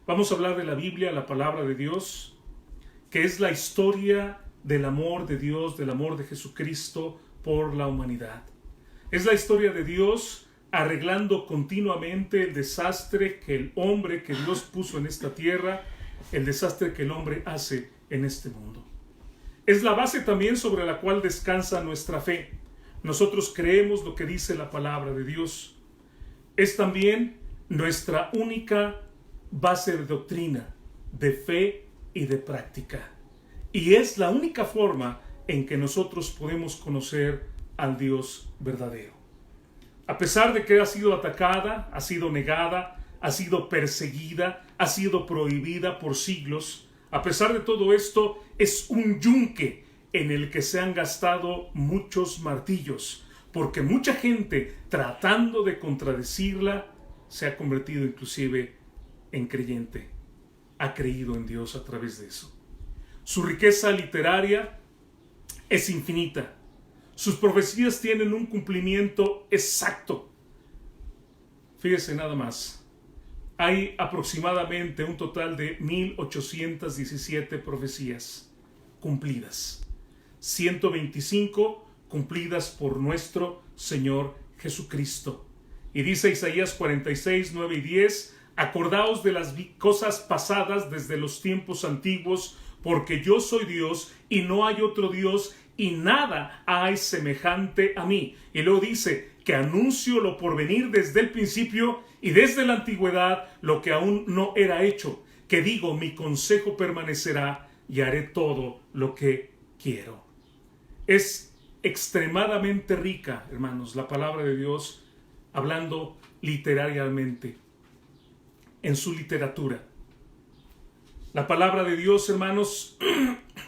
Vamos a hablar de la Biblia, la palabra de Dios, que es la historia del amor de Dios, del amor de Jesucristo por la humanidad. Es la historia de Dios arreglando continuamente el desastre que Dios puso en esta tierra, el desastre que el hombre hace en este mundo. Es la base también sobre la cual descansa nuestra fe. Nosotros creemos lo que dice la palabra de Dios. Es también nuestra única base de doctrina, de fe y de práctica. Y es la única forma en que nosotros podemos conocer al Dios verdadero. A pesar de que ha sido atacada, ha sido negada, ha sido perseguida, ha sido prohibida por siglos, a pesar de todo esto, es un yunque en el que se han gastado muchos martillos, porque mucha gente, tratando de contradecirla, se ha convertido inclusive en creyente. Ha creído en Dios a través de eso. Su riqueza literaria es infinita. Sus profecías tienen un cumplimiento exacto. Fíjese nada más. Hay aproximadamente un total de 1817 profecías cumplidas. 125 cumplidas por nuestro Señor Jesucristo. Y dice Isaías 46, 9 y 10, acordaos de las cosas pasadas desde los tiempos antiguos, porque yo soy Dios y no hay otro Dios y nada hay semejante a mí. Y luego dice que anuncio lo por venir desde el principio y desde la antigüedad lo que aún no era hecho, que digo, mi consejo permanecerá y haré todo lo que quiero. Es extremadamente rica, hermanos, la palabra de Dios, hablando literariamente, en su literatura. La palabra de Dios, hermanos,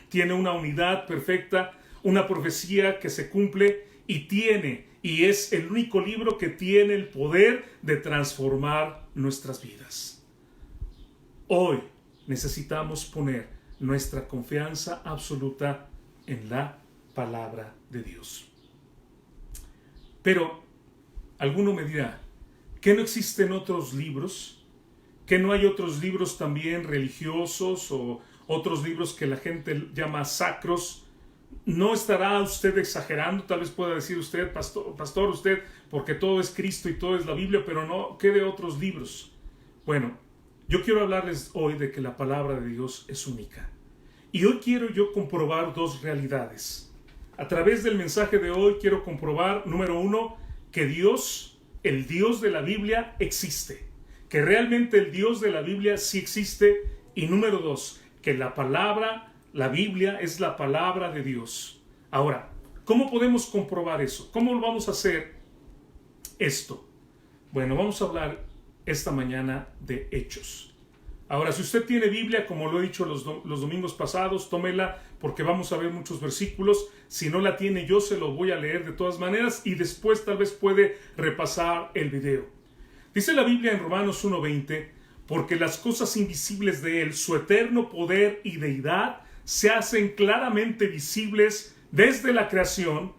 tiene una unidad perfecta, una profecía que se cumple y es el único libro que tiene el poder de transformar nuestras vidas. Hoy necesitamos poner nuestra confianza absoluta en la palabra de Dios. Pero alguno me dirá, ¿que no existen otros libros? ¿Que no hay otros libros también religiosos o otros libros que la gente llama sacros? ¿No estará usted exagerando? Tal vez pueda decir usted, pastor, usted, porque todo es Cristo y todo es la Biblia, pero no, ¿qué de otros libros? Bueno, yo quiero hablarles hoy de que la palabra de Dios es única. Y hoy quiero yo comprobar dos realidades. A través del mensaje de hoy quiero comprobar, número uno, que Dios, el Dios de la Biblia, existe. Que realmente el Dios de la Biblia sí existe. Y número dos, que la Biblia es la palabra de Dios. Ahora, ¿cómo podemos comprobar eso? ¿Cómo lo vamos a hacer esto? Bueno, vamos a hablar esta mañana de Hechos. Ahora, si usted tiene Biblia, como lo he dicho los domingos pasados, tómela porque vamos a ver muchos versículos. Si no la tiene, yo se lo voy a leer de todas maneras y después tal vez puede repasar el video. Dice la Biblia en Romanos 1:20, porque las cosas invisibles de Él, su eterno poder y deidad, se hacen claramente visibles desde la creación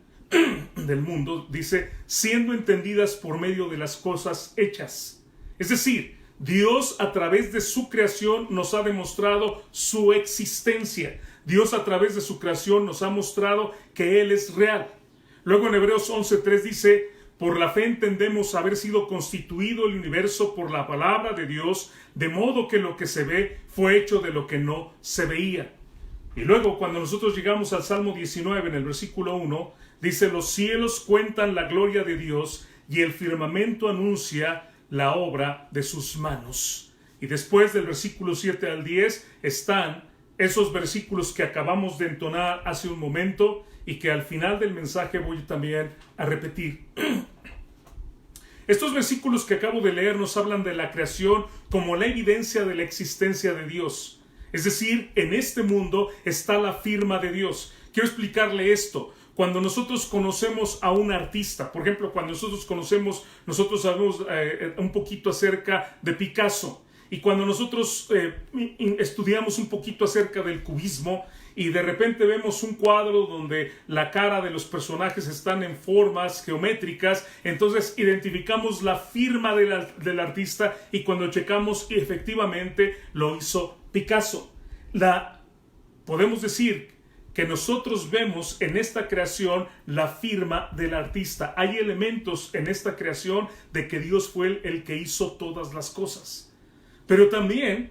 del mundo, dice, siendo entendidas por medio de las cosas hechas. Es decir, Dios a través de su creación nos ha demostrado su existencia. Dios a través de su creación nos ha mostrado que Él es real. Luego en Hebreos 11:3 dice, por la fe entendemos haber sido constituido el universo por la palabra de Dios, de modo que lo que se ve fue hecho de lo que no se veía. Y luego cuando nosotros llegamos al Salmo 19 en el versículo 1, dice, los cielos cuentan la gloria de Dios y el firmamento anuncia la obra de sus manos. Y después del versículo 7 al 10 están esos versículos que acabamos de entonar hace un momento y que al final del mensaje voy también a repetir. Estos versículos que acabo de leer nos hablan de la creación como la evidencia de la existencia de Dios. Es decir, en este mundo está la firma de Dios. Quiero explicarle esto. Cuando nosotros conocemos a un artista, por ejemplo, cuando nosotros sabemos un poquito acerca de Picasso, Y cuando nosotros estudiamos un poquito acerca del cubismo y de repente vemos un cuadro donde la cara de los personajes están en formas geométricas, entonces identificamos la firma del artista, y cuando checamos, efectivamente lo hizo Picasso. Podemos decir que nosotros vemos en esta creación la firma del artista. Hay elementos en esta creación de que Dios fue el que hizo todas las cosas. Pero también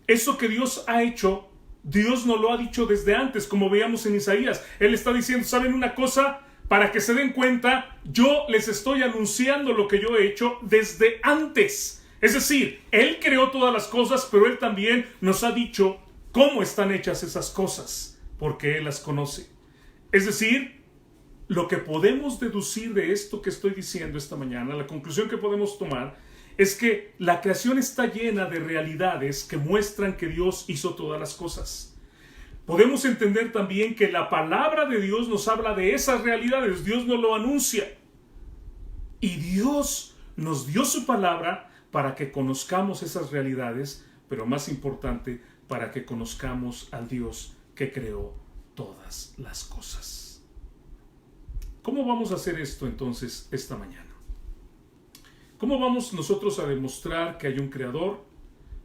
eso que Dios ha hecho, Dios nos lo ha dicho desde antes, como veíamos en Isaías. Él está diciendo, ¿saben una cosa? Para que se den cuenta, yo les estoy anunciando lo que yo he hecho desde antes. Es decir, Él creó todas las cosas, pero Él también nos ha dicho cómo están hechas esas cosas, porque Él las conoce. Es decir, lo que podemos deducir de esto que estoy diciendo esta mañana, la conclusión que podemos tomar, es que la creación está llena de realidades que muestran que Dios hizo todas las cosas. Podemos entender también que la palabra de Dios nos habla de esas realidades. Dios nos lo anuncia. Y Dios nos dio su palabra para que conozcamos esas realidades, pero más importante, para que conozcamos al Dios que creó todas las cosas. ¿Cómo vamos a hacer esto entonces esta mañana? ¿Cómo vamos nosotros a demostrar que hay un creador?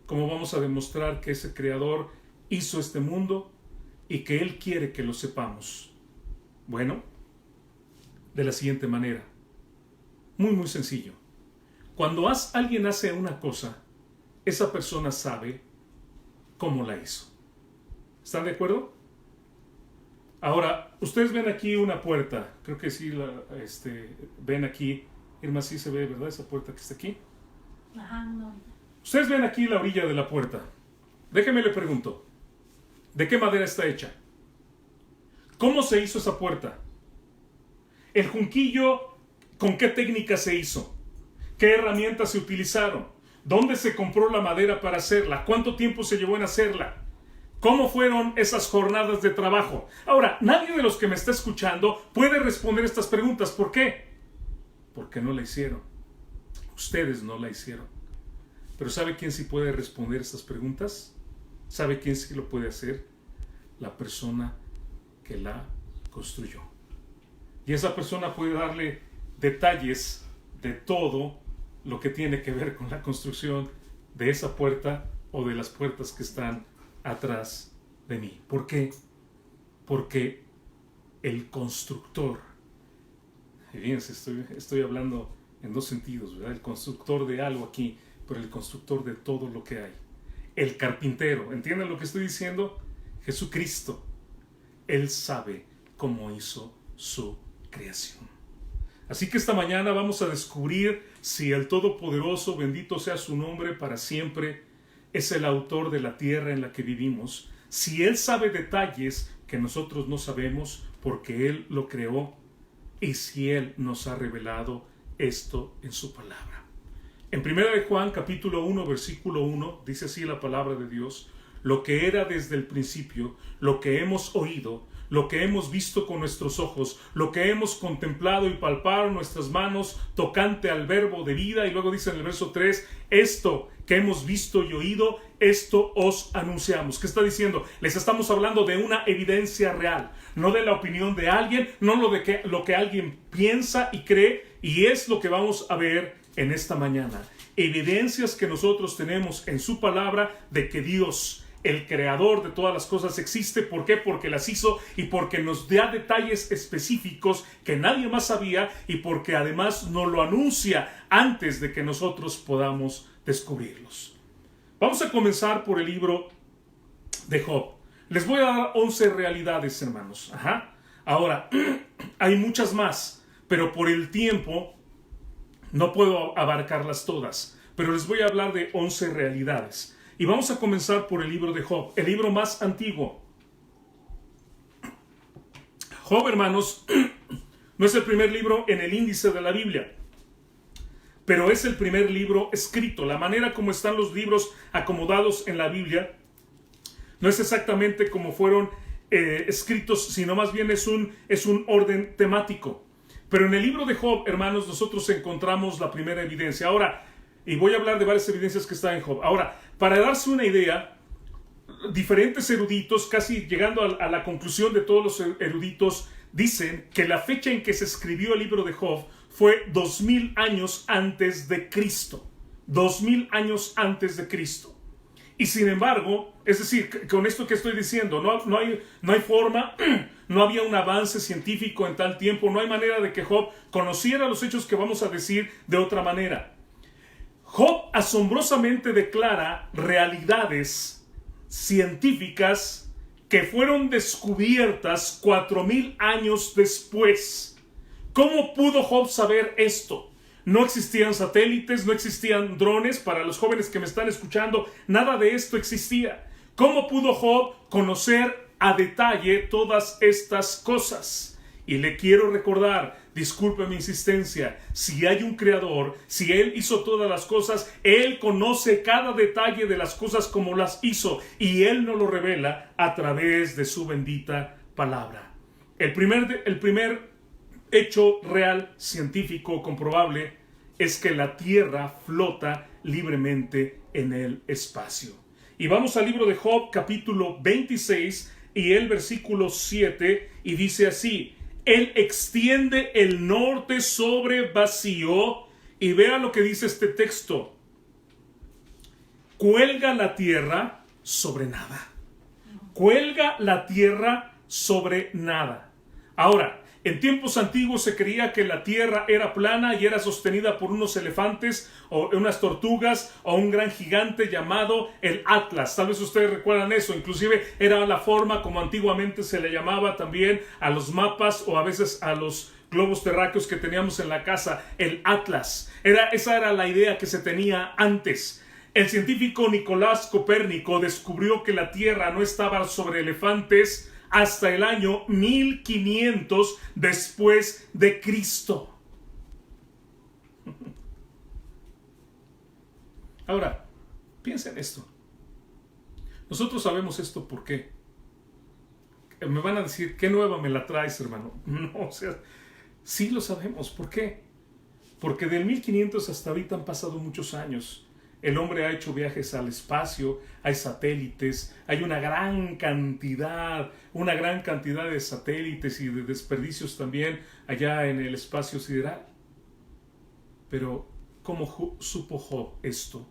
¿Cómo vamos a demostrar que ese creador hizo este mundo y que Él quiere que lo sepamos? Bueno, de la siguiente manera. Muy sencillo. Cuando alguien hace una cosa, esa persona sabe cómo la hizo. ¿Están de acuerdo? Ahora, ustedes ven aquí una puerta. Creo que sí ven aquí. Irma, sí se ve, ¿verdad? Esa puerta que está aquí. Ajá, no. Ustedes ven aquí la orilla de la puerta. Déjenme le pregunto. ¿De qué madera está hecha? ¿Cómo se hizo esa puerta? El junquillo, ¿con qué técnica se hizo? ¿Qué herramientas se utilizaron? ¿Dónde se compró la madera para hacerla? ¿Cuánto tiempo se llevó en hacerla? ¿Cómo fueron esas jornadas de trabajo? Ahora, nadie de los que me está escuchando puede responder estas preguntas. ¿Por qué? Porque no la hicieron. Ustedes no la hicieron. Pero ¿sabe quién sí puede responder estas preguntas? ¿Sabe quién sí lo puede hacer? La persona que la construyó. Y esa persona puede darle detalles de todo lo que tiene que ver con la construcción de esa puerta o de las puertas que están atrás de mí. ¿Por qué? Porque el constructor, y fíjense, estoy hablando en dos sentidos, ¿verdad? El constructor de algo aquí, pero el constructor de todo lo que hay. El carpintero, ¿entienden lo que estoy diciendo? Jesucristo, Él sabe cómo hizo su creación. Así que esta mañana vamos a descubrir si el Todopoderoso, bendito sea su nombre para siempre, es el autor de la tierra en la que vivimos, si Él sabe detalles que nosotros no sabemos porque Él lo creó, y si Él nos ha revelado esto en su palabra. En 1 de Juan capítulo 1 versículo 1 dice así la palabra de Dios: lo que era desde el principio, lo que hemos oído, lo que hemos visto con nuestros ojos, lo que hemos contemplado y palpado nuestras manos tocante al verbo de vida. Y luego dice en el verso 3, esto que hemos visto y oído, esto os anunciamos. ¿Qué está diciendo? Les estamos hablando de una evidencia real, no de la opinión de alguien, no lo que alguien piensa y cree, y es lo que vamos a ver en esta mañana. Evidencias que nosotros tenemos en su palabra de que Dios, el creador de todas las cosas, existe. ¿Por qué? Porque las hizo y porque nos da detalles específicos que nadie más sabía, y porque además nos lo anuncia antes de que nosotros podamos descubrirlos. Vamos a comenzar por el libro de Job. Les voy a dar 11 realidades, hermanos. Ahora, hay muchas más, pero por el tiempo no puedo abarcarlas todas, pero les voy a hablar de 11 realidades. Y vamos a comenzar por el libro de Job, el libro más antiguo. Job, hermanos, no es el primer libro en el índice de la Biblia, pero es el primer libro escrito. La manera como están los libros acomodados en la Biblia no es exactamente como fueron escritos, sino más bien es un orden temático. Pero en el libro de Job, hermanos, nosotros encontramos la primera evidencia. Ahora, y voy a hablar de varias evidencias que están en Job. Ahora, Para darse una idea, diferentes eruditos, casi llegando a la conclusión de todos los eruditos, dicen que la fecha en que se escribió el libro de Job fue 2000 años antes de Cristo. 2000 años antes de Cristo. Y sin embargo, es decir, con esto que estoy diciendo, no hay forma, no había un avance científico en tal tiempo, no hay manera de que Job conociera los hechos que vamos a decir de otra manera. Job asombrosamente declara realidades científicas que fueron descubiertas 4000 años después. ¿Cómo pudo Job saber esto? No existían satélites, no existían drones. Para los jóvenes que me están escuchando, nada de esto existía. ¿Cómo pudo Job conocer a detalle todas estas cosas? Y le quiero recordar, disculpe mi insistencia, si hay un creador, si Él hizo todas las cosas, Él conoce cada detalle de las cosas como las hizo, y Él nos lo revela a través de su bendita palabra. El primer hecho real, científico, comprobable, es que la Tierra flota libremente en el espacio. Y vamos al libro de Job, capítulo 26, y el versículo 7, y dice así: Él extiende el norte sobre vacío, y vea lo que dice este texto: cuelga la tierra sobre nada. Cuelga la tierra sobre nada. Ahora, en tiempos antiguos se creía que la tierra era plana y era sostenida por unos elefantes o unas tortugas o un gran gigante llamado el Atlas. Tal vez ustedes recuerdan eso. Inclusive era la forma como antiguamente se le llamaba también a los mapas o a veces a los globos terráqueos que teníamos en la casa, el Atlas. Esa era la idea que se tenía antes. El científico Nicolás Copérnico descubrió que la tierra no estaba sobre elefantes hasta el año 1500 después de Cristo. Ahora, piensa en esto. Nosotros sabemos esto, ¿por qué? Me van a decir, ¿qué nueva me la traes, hermano? No, o sea, sí lo sabemos. ¿Por qué? Porque del 1500 hasta ahorita han pasado muchos años. El hombre ha hecho viajes al espacio, hay satélites, hay una gran cantidad de satélites y de desperdicios también allá en el espacio sideral. Pero, ¿cómo supo Job esto?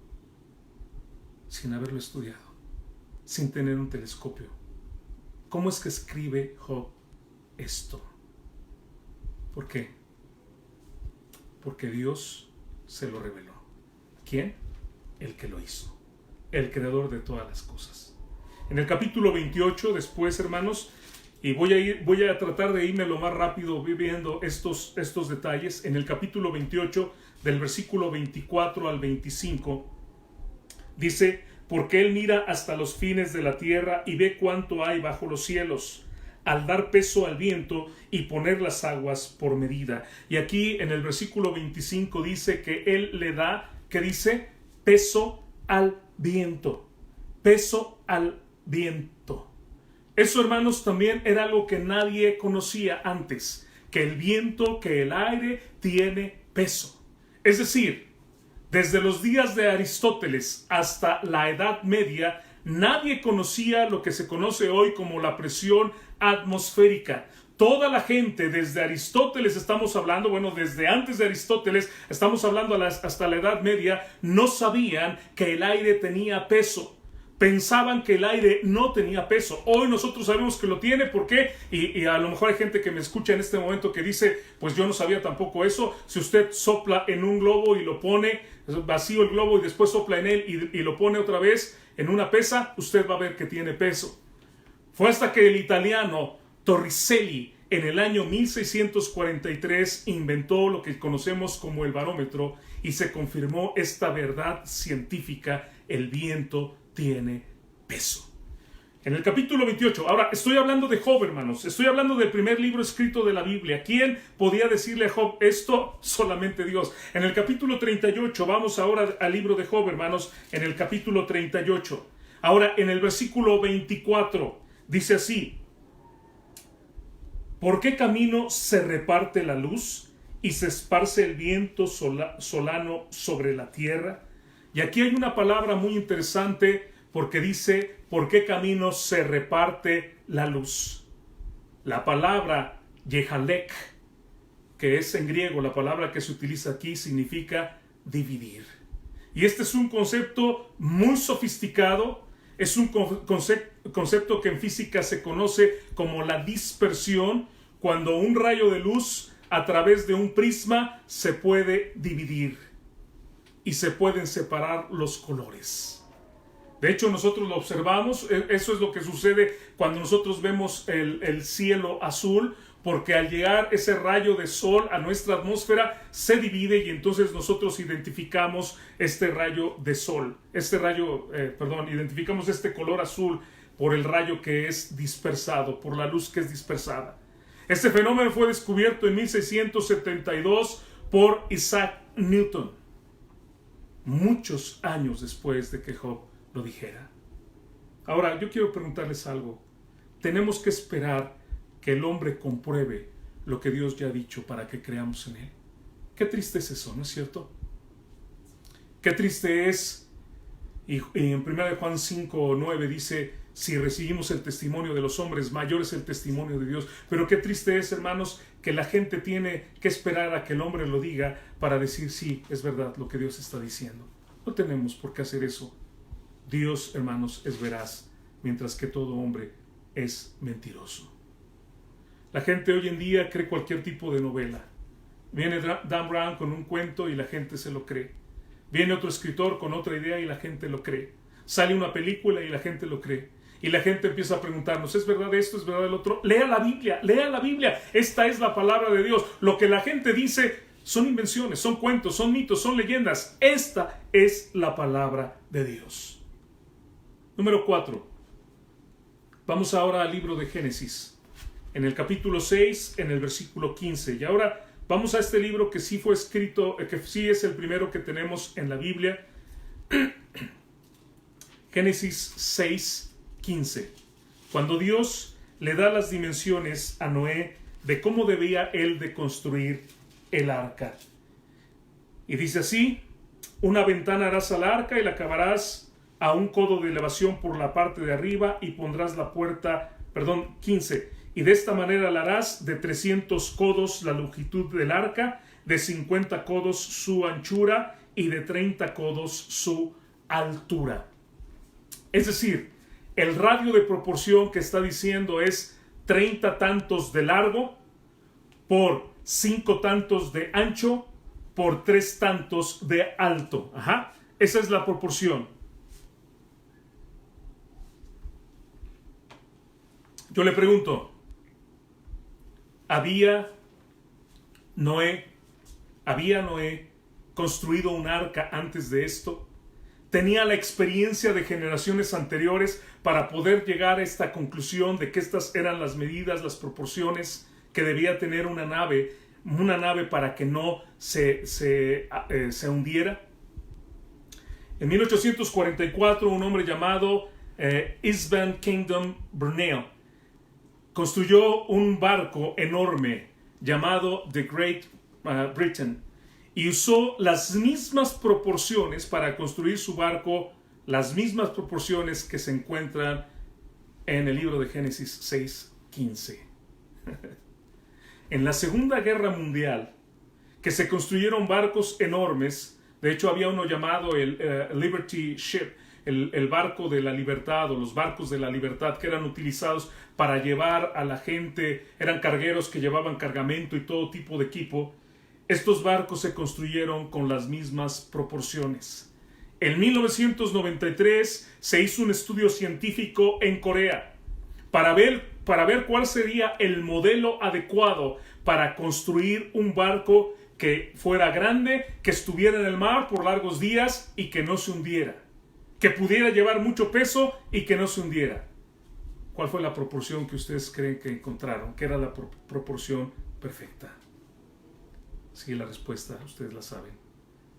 Sin haberlo estudiado, sin tener un telescopio. ¿Cómo es que escribe Job esto? ¿Por qué? Porque Dios se lo reveló. ¿Quién? El que lo hizo, el creador de todas las cosas. En el capítulo 28, después, hermanos, y voy a tratar de irme lo más rápido viendo estos detalles. En el capítulo 28, del versículo 24 al 25, dice: porque Él mira hasta los fines de la tierra y ve cuánto hay bajo los cielos, al dar peso al viento y poner las aguas por medida. Y aquí en el versículo 25 dice que Él le da, ¿qué dice? Peso al viento. Peso al viento. Eso, hermanos, también era algo que nadie conocía antes. Que el viento, que el aire tiene peso. Es decir, desde los días de Aristóteles hasta la Edad Media, nadie conocía lo que se conoce hoy como la presión atmosférica. Toda la gente, desde Aristóteles estamos hablando, bueno, desde antes de Aristóteles estamos hablando hasta la Edad Media, no sabían que el aire tenía peso. Pensaban que el aire no tenía peso. Hoy nosotros sabemos que lo tiene. ¿Por qué? Y a lo mejor hay gente que me escucha en este momento que dice, pues yo no sabía tampoco eso. Si usted sopla en un globo y lo pone vacío el globo y después sopla en él y lo pone otra vez en una pesa, usted va a ver que tiene peso. Fue hasta que el italiano Torricelli en el año 1643 inventó lo que conocemos como el barómetro y se confirmó esta verdad científica: el viento tiene peso. En el capítulo 28, ahora estoy hablando de Job, hermanos, estoy hablando del primer libro escrito de la Biblia. ¿Quién podía decirle a Job esto? Solamente Dios. En el capítulo 38, vamos ahora al libro de Job, hermanos, en el capítulo 38. Ahora, en el versículo 24, dice así: ¿por qué camino se reparte la luz y se esparce el viento solano sobre la tierra? Y aquí hay una palabra muy interesante porque dice, ¿por qué camino se reparte la luz? La palabra Yehalek, que es en griego, la palabra que se utiliza aquí significa dividir. Y este es un concepto muy sofisticado, es un concepto que en física se conoce como la dispersión, cuando un rayo de luz a través de un prisma se puede dividir y se pueden separar los colores. De hecho, nosotros lo observamos, eso es lo que sucede cuando nosotros vemos el cielo azul, porque al llegar ese rayo de sol a nuestra atmósfera se divide y entonces nosotros identificamos este rayo de sol, identificamos este color azul por el rayo que es dispersado, por la luz que es dispersada. Este fenómeno fue descubierto en 1672 por Isaac Newton, muchos años después de que Job lo dijera. Ahora, yo quiero preguntarles algo. Tenemos que esperar que el hombre compruebe lo que Dios ya ha dicho para que creamos en él. Qué triste es eso, ¿no es cierto? Qué triste es, y en 1 Juan 5:9 dice, si recibimos el testimonio de los hombres, mayor es el testimonio de Dios. Pero qué triste es, hermanos, que la gente tiene que esperar a que el hombre lo diga para decir, sí, es verdad lo que Dios está diciendo. No tenemos por qué hacer eso. Dios, hermanos, es veraz, mientras que todo hombre es mentiroso. La gente hoy en día cree cualquier tipo de novela. Viene Dan Brown con un cuento y la gente se lo cree. Viene otro escritor con otra idea y la gente lo cree. Sale una película y la gente lo cree. Y la gente empieza a preguntarnos, ¿es verdad esto? ¿Es verdad el otro? Lea la Biblia, lea la Biblia. Esta es la palabra de Dios. Lo que la gente dice son invenciones, son cuentos, son mitos, son leyendas. Esta es la palabra de Dios. Número 4. Vamos ahora al libro de Génesis. En el capítulo 6, en el versículo 15. Y ahora vamos a este libro que sí fue escrito, que sí es el primero que tenemos en la Biblia. Génesis 6, 15. Cuando Dios le da las dimensiones a Noé de cómo debía él de construir el arca. Y dice así, una ventana harás al arca y la acabarás a un codo de elevación por la parte de arriba y pondrás la puerta, 15. Y de esta manera la harás de 300 codos la longitud del arca, de 50 codos su anchura y de 30 codos su altura. Es decir, el radio de proporción que está diciendo es 30 tantos de largo por 5 tantos de ancho por 3 tantos de alto. Esa es la proporción. Yo le pregunto, ¿Había Noé construido un arca antes de esto? ¿Tenía la experiencia de generaciones anteriores para poder llegar a esta conclusión de que estas eran las medidas, las proporciones que debía tener una nave para que no se hundiera? En 1844, un hombre llamado Isvan Kingdom Brunel construyó un barco enorme llamado The Great Britain y usó las mismas proporciones para construir su barco, las mismas proporciones que se encuentran en el libro de Génesis 6:15. En la Segunda Guerra Mundial, que se construyeron barcos enormes, de hecho había uno llamado el Liberty Ship, el barco de la libertad o los barcos de la libertad que eran utilizados para llevar a la gente, eran cargueros que llevaban cargamento y todo tipo de equipo. Estos barcos se construyeron con las mismas proporciones. En 1993 se hizo un estudio científico en Corea para ver cuál sería el modelo adecuado para construir un barco que fuera grande, que estuviera en el mar por largos días y que no se hundiera, que pudiera llevar mucho peso y que no se hundiera. ¿Cuál fue la proporción que ustedes creen que encontraron? ¿Qué era la proporción perfecta? Sí, la respuesta, ustedes la saben.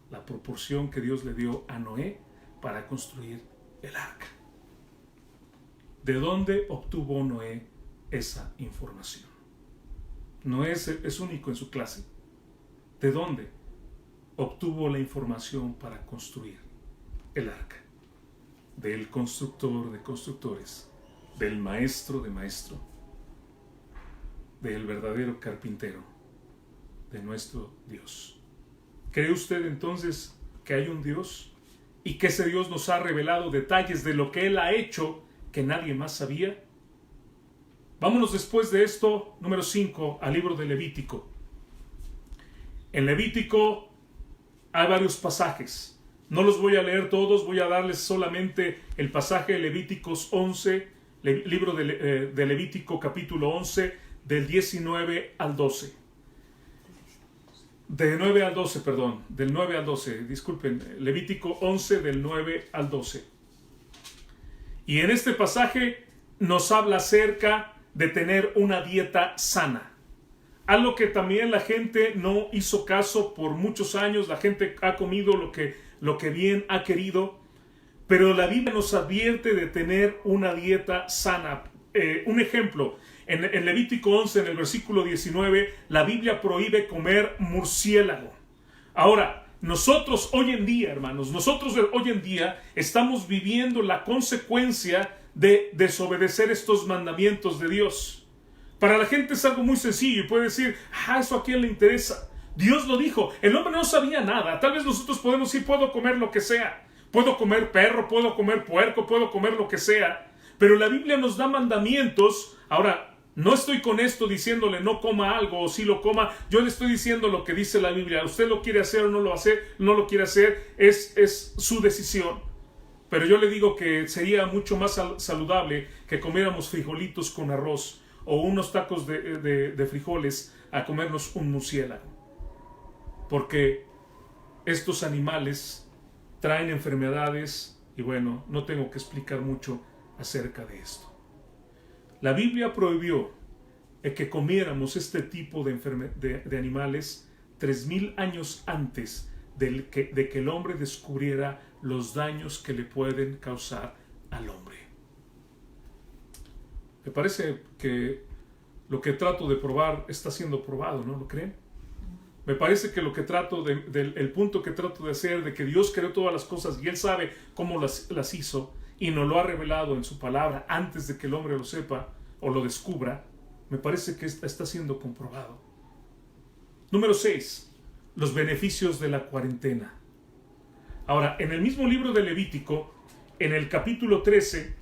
La proporción que Dios le dio a Noé para construir el arca. ¿De dónde obtuvo Noé esa información? Noé es único en su clase. ¿De dónde obtuvo la información para construir? el arca, del constructor de constructores, del maestro de maestro, del verdadero carpintero, de nuestro Dios. ¿Cree usted entonces que hay un Dios y que ese Dios nos ha revelado detalles de lo que Él ha hecho que nadie más sabía? Vámonos después de esto, número 5, al libro de Levítico. En Levítico hay varios pasajes. No los voy a leer todos, voy a darles solamente el pasaje de Levíticos 11, libro de Levítico capítulo 11, del 19 al 12. Del 9 al 12, disculpen, Levítico 11 del 9 al 12. Y en este pasaje nos habla acerca de tener una dieta sana. Algo que también la gente no hizo caso por muchos años. La gente ha comido lo que bien ha querido, pero la Biblia nos advierte de tener una dieta sana. Un ejemplo, en Levítico 11, en el versículo 19, la Biblia prohíbe comer murciélago. Ahora, nosotros hoy en día, hermanos, estamos viviendo la consecuencia de desobedecer estos mandamientos de Dios. Para la gente es algo muy sencillo y puede decir, ¿eso a quién le interesa? Dios lo dijo, el hombre no sabía nada. Tal vez nosotros podemos decir, puedo comer lo que sea. Puedo comer perro, puedo comer puerco, puedo comer lo que sea. Pero la Biblia nos da mandamientos. Ahora, no estoy con esto diciéndole no coma algo o sí lo coma. Yo le estoy diciendo lo que dice la Biblia. Usted lo quiere hacer o no lo quiere hacer, es su decisión. Pero yo le digo que sería mucho más saludable que comiéramos frijolitos con arroz o unos tacos de frijoles a comernos un murciélago. Porque estos animales traen enfermedades y bueno, no tengo que explicar mucho acerca de esto. La Biblia prohibió que comiéramos este tipo de animales 3000 años antes de que el hombre descubriera los daños que le pueden causar al hombre. Me parece que lo que trato de probar está siendo probado, ¿no lo creen? Me parece que el punto que trato de hacer, de que Dios creó todas las cosas y Él sabe cómo las hizo y nos lo ha revelado en su palabra antes de que el hombre lo sepa o lo descubra, me parece que está siendo comprobado. Número 6. Los beneficios de la cuarentena. Ahora, en el mismo libro de Levítico, en el capítulo 13,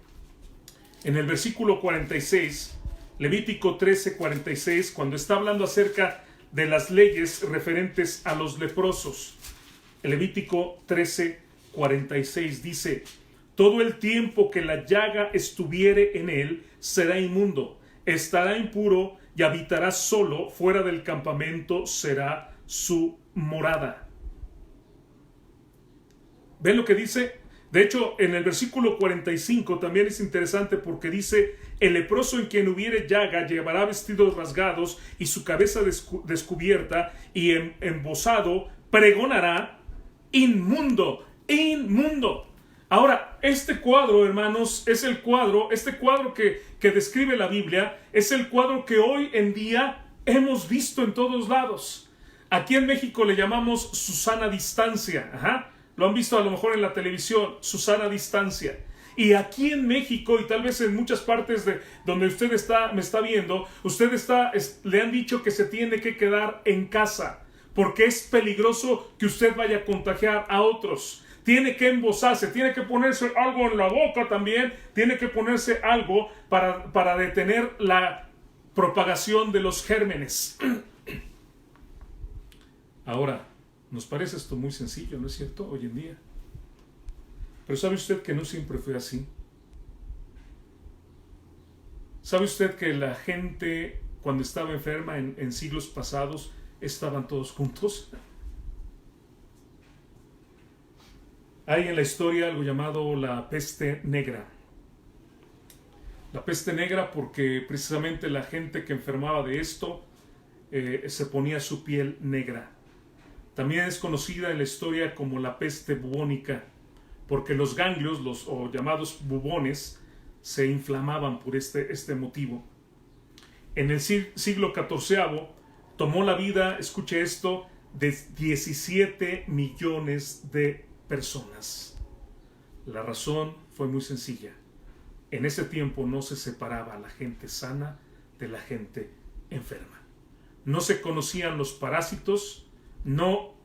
en el versículo 46, Levítico 13, 46, cuando está hablando acerca de las leyes referentes a los leprosos, Levítico 13, 46 dice: todo el tiempo que la llaga estuviere en él será inmundo, estará impuro y habitará solo, fuera del campamento será su morada. ¿Ven lo que dice? De hecho, en el versículo 45 también es interesante porque dice: el leproso en quien hubiere llaga llevará vestidos rasgados y su cabeza descubierta, y embozado pregonará: inmundo, inmundo. Ahora, este cuadro, hermanos, es este cuadro que describe la Biblia, es el cuadro que hoy en día hemos visto en todos lados. Aquí en México le llamamos Susana Distancia. Ajá. Lo han visto a lo mejor en la televisión, Susana Distancia. Y aquí en México, y tal vez en muchas partes de donde usted me está viendo, le han dicho que se tiene que quedar en casa, porque es peligroso que usted vaya a contagiar a otros. Tiene que embozarse, tiene que ponerse algo en la boca también, tiene que ponerse algo para detener la propagación de los gérmenes. Ahora, nos parece esto muy sencillo, ¿no es cierto? Hoy en día. Pero ¿sabe usted que no siempre fue así? ¿Sabe usted que la gente, cuando estaba enferma en siglos pasados, estaban todos juntos? Hay en la historia algo llamado la peste negra. La peste negra porque precisamente la gente que enfermaba de esto se ponía su piel negra. También es conocida en la historia como la peste bubónica, porque los ganglios, o llamados bubones, se inflamaban por este motivo. En el siglo XIV tomó la vida, escuche esto, de 17 millones de personas. La razón fue muy sencilla. En ese tiempo no se separaba a la gente sana de la gente enferma. No se conocían los parásitos, no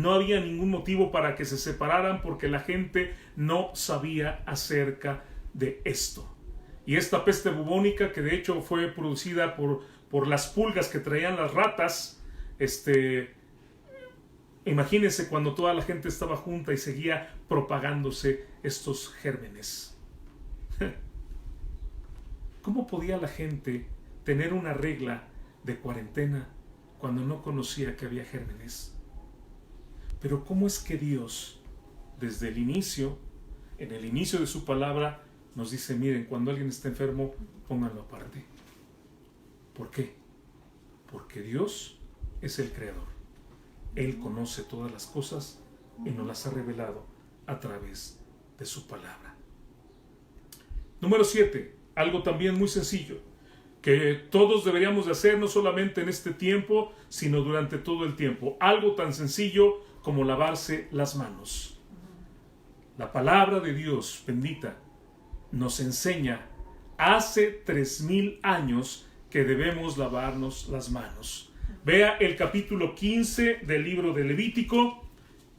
había ningún motivo para que se separaran porque la gente no sabía acerca de esto. Y esta peste bubónica, que de hecho fue producida por las pulgas que traían las ratas, imagínense cuando toda la gente estaba junta y seguía propagándose estos gérmenes. ¿Cómo podía la gente tener una regla de cuarentena cuando no conocía que había gérmenes? Pero ¿cómo es que Dios, desde el inicio, en el inicio de su palabra, nos dice, miren, cuando alguien está enfermo, pónganlo aparte? ¿Por qué? Porque Dios es el creador. Él conoce todas las cosas y nos las ha revelado a través de su palabra. Número 7, algo también muy sencillo, que todos deberíamos de hacer no solamente en este tiempo, sino durante todo el tiempo. Algo tan sencillo como lavarse las manos. La palabra de Dios bendita nos enseña hace 3000 años que debemos lavarnos las manos. Vea el capítulo 15 del libro de Levítico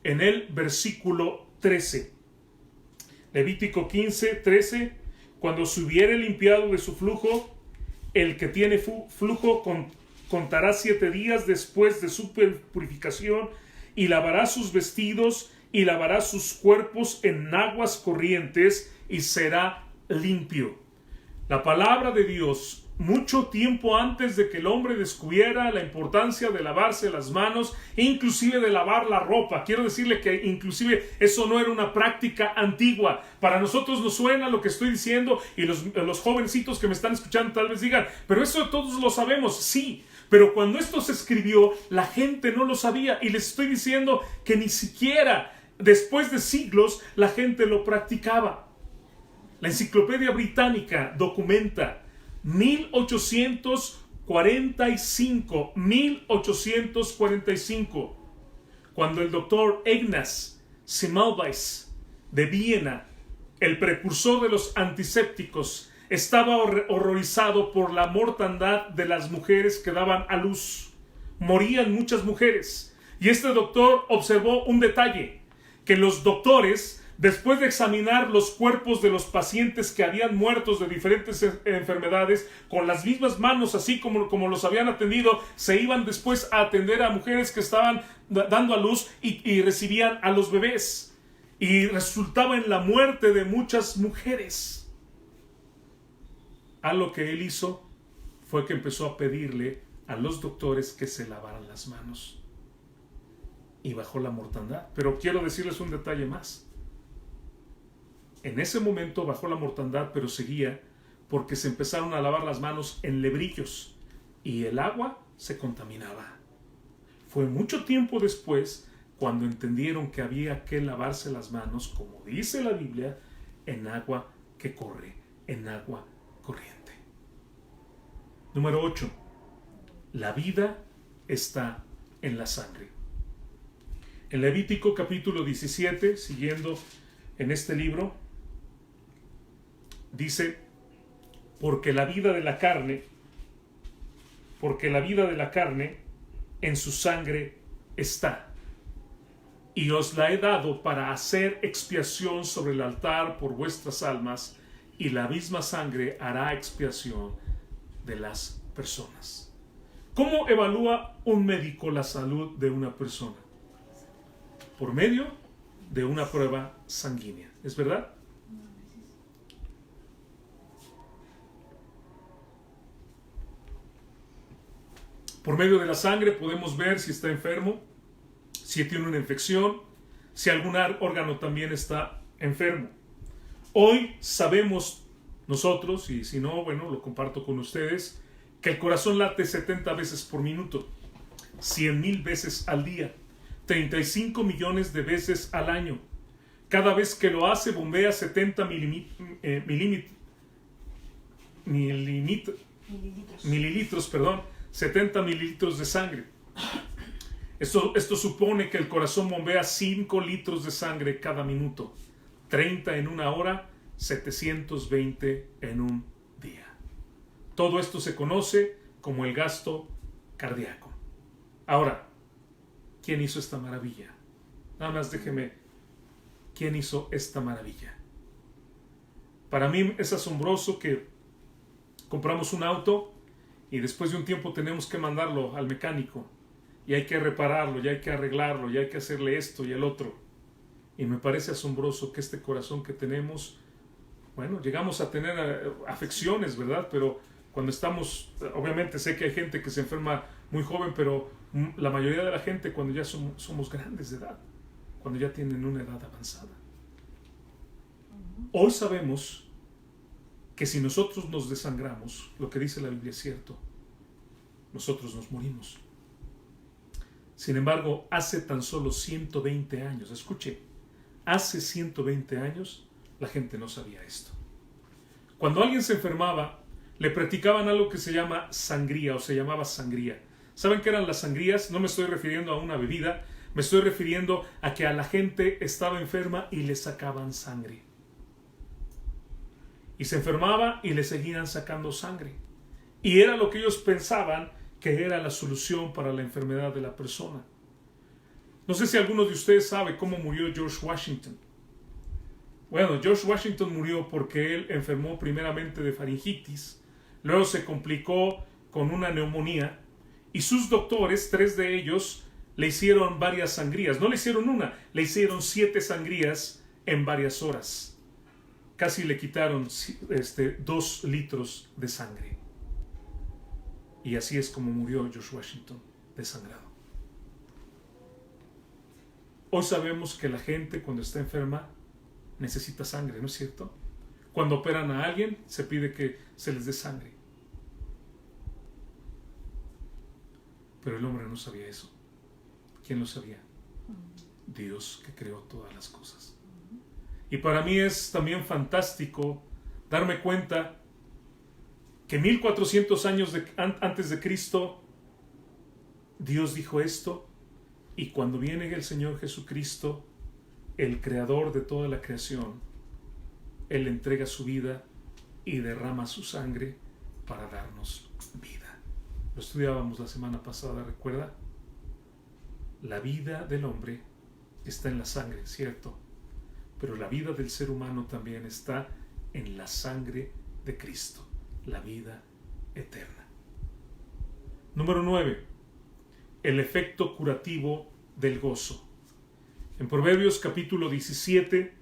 en el versículo 13. Levítico 15, 13. Cuando se hubiere limpiado de su flujo, el que tiene flujo contará 7 días después de su purificación y lavará sus vestidos y lavará sus cuerpos en aguas corrientes y será limpio. La palabra de Dios, mucho tiempo antes de que el hombre descubriera la importancia de lavarse las manos e inclusive de lavar la ropa. Quiero decirle que inclusive eso no era una práctica antigua. Para nosotros nos suena lo que estoy diciendo y los jovencitos que me están escuchando tal vez digan, pero eso todos lo sabemos. Sí, pero cuando esto se escribió, la gente no lo sabía y les estoy diciendo que ni siquiera después de siglos la gente lo practicaba. La Enciclopedia Británica documenta 1845, cuando el doctor Ignaz Semmelweis de Viena, el precursor de los antisépticos, estaba horrorizado por la mortandad de las mujeres que daban a luz. Morían muchas mujeres. Y este doctor observó un detalle, que los doctores, después de examinar los cuerpos de los pacientes que habían muerto de diferentes enfermedades, con las mismas manos, así como los habían atendido, se iban después a atender a mujeres que estaban dando a luz y recibían a los bebés. Y resultaba en la muerte de muchas mujeres. Algo que él hizo fue que empezó a pedirle a los doctores que se lavaran las manos. Y bajó la mortandad. Pero quiero decirles un detalle más. En ese momento bajó la mortandad, pero seguía porque se empezaron a lavar las manos en lebrillos y el agua se contaminaba. Fue mucho tiempo después cuando entendieron que había que lavarse las manos, como dice la Biblia, en agua que corre, en agua corriente. Número 8. La vida está en la sangre. En Levítico capítulo 17, siguiendo en este libro, dice, porque la vida de la carne en su sangre está, y os la he dado para hacer expiación sobre el altar por vuestras almas, y la misma sangre hará expiación de las personas. ¿Cómo evalúa un médico la salud de una persona? Por medio de una prueba sanguínea, ¿es verdad? Por medio de la sangre podemos ver si está enfermo, si tiene una infección, si algún órgano también está enfermo. Hoy sabemos nosotros, y si no, bueno, lo comparto con ustedes, que el corazón late 70 veces por minuto, 100,000 veces al día, 35 millones de veces al año. Cada vez que lo hace bombea 70 mililitros, 70 mililitros de sangre. Esto supone que el corazón bombea 5 litros de sangre cada minuto. 30 en una hora, 720 en un día. Todo esto se conoce como el gasto cardíaco. Ahora, ¿quién hizo esta maravilla? Nada más déjeme, ¿quién hizo esta maravilla? Para mí es asombroso que compramos un auto y después de un tiempo tenemos que mandarlo al mecánico y hay que repararlo, y hay que arreglarlo, y hay que hacerle esto y el otro. Y me parece asombroso que este corazón que tenemos, bueno, llegamos a tener afecciones, ¿verdad? Pero cuando estamos, obviamente sé que hay gente que se enferma muy joven, pero la mayoría de la gente cuando ya somos grandes de edad, cuando ya tienen una edad avanzada. Hoy sabemos que si nosotros nos desangramos, lo que dice la Biblia es cierto, nosotros nos morimos. Sin embargo, hace tan solo 120 años, escuche, hace 120 años la gente no sabía esto. Cuando alguien se enfermaba, le practicaban algo que se llama sangría o se llamaba sangría. ¿Saben qué eran las sangrías? No me estoy refiriendo a una bebida, me estoy refiriendo a que a la gente estaba enferma y le sacaban sangre. Y se enfermaba y le seguían sacando sangre. Y era lo que ellos pensaban que era la solución para la enfermedad de la persona. No sé si alguno de ustedes sabe cómo murió George Washington. Bueno, George Washington murió porque él enfermó primeramente de faringitis, luego se complicó con una neumonía y sus doctores, 3 de ellos, le hicieron varias sangrías. No le hicieron una, le hicieron 7 sangrías en varias horas. Casi le quitaron 2 litros de sangre. Y así es como murió George Washington, desangrado. Hoy sabemos que la gente cuando está enferma necesita sangre, ¿no es cierto? Cuando operan a alguien se pide que se les dé sangre. Pero el hombre no sabía eso. ¿Quién lo sabía? Dios, que creó todas las cosas. Y para mí es también fantástico darme cuenta que 1400 años antes de Cristo, Dios dijo esto, y cuando viene el Señor Jesucristo, el creador de toda la creación, Él entrega su vida y derrama su sangre para darnos vida. Lo estudiábamos la semana pasada, ¿recuerda? La vida del hombre está en la sangre, ¿cierto? Pero la vida del ser humano también está en la sangre de Cristo, la vida eterna. Número 9. El efecto curativo del gozo. En Proverbios capítulo 17,